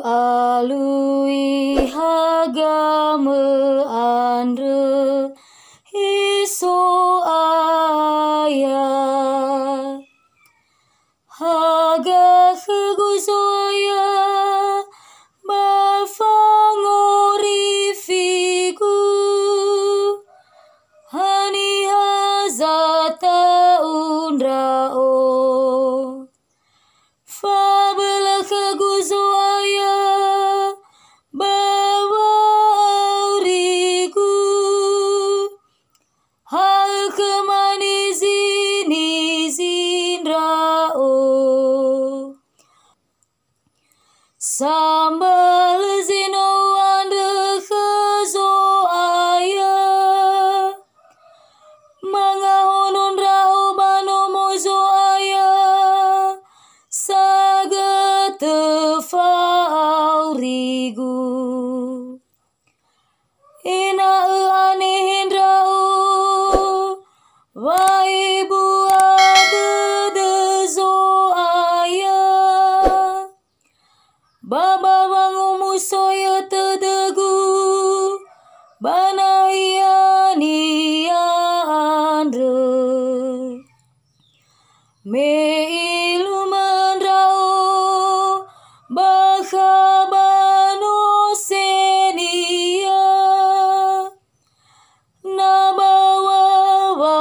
Alui hagame andre hiso aya haga keguzoya bafangori figu hani hazata undrao fabela keguzoya bawa aurigu hal kemanizini zindrao sambal zino ande kezo aya mangahonon rao bano mozo aya sagete faurigu ina anehin rao waibu ade dezo aya baba wangu musoya tedegu banaiani andre me iluman rao bakabano senia nabawa wa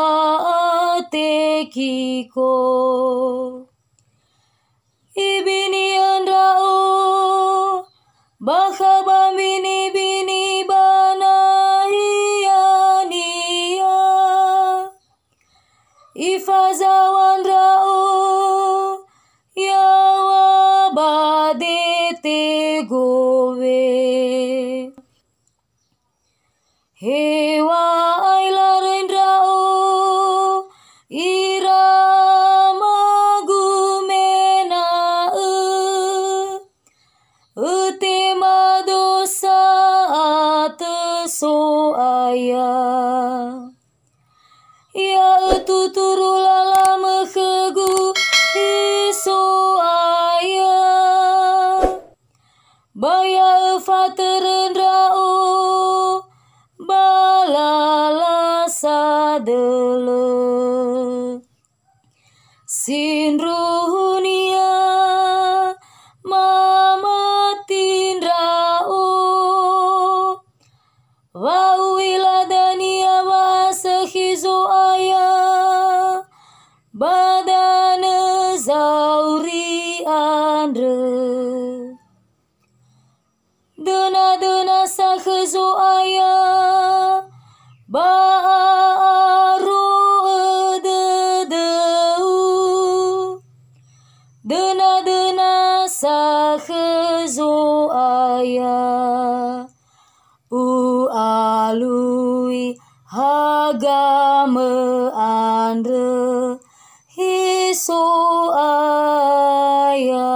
tekiko ibinian rao bakabamini bini banahiania ifazawan rao yawa badete gowe hewa ailarin rao irama gumena tema dosa ateso aya ya tu turulala mekegu hiso aya baya fateren rao balala sadele sinruhunia mamatin rao wawiladania wasehizo aya badane zauri andre dena sakhezo aya baaro dedeu dena sakhezo aya alui hagame andre hiso aya.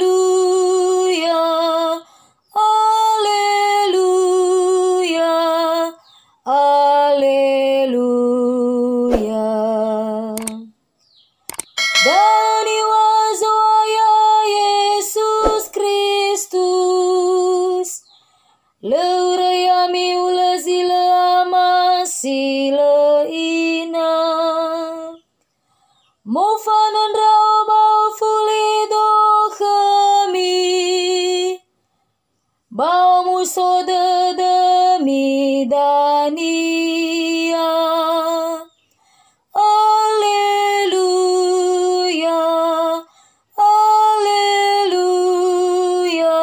Alleluya, alleluya, alleluya. Dani wazo ya Yesus Kristus leurayami ulazila amasila ina mofanon rao bau fulido kami bau muso demi dania. Alleluya, alleluya,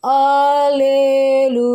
alleluya.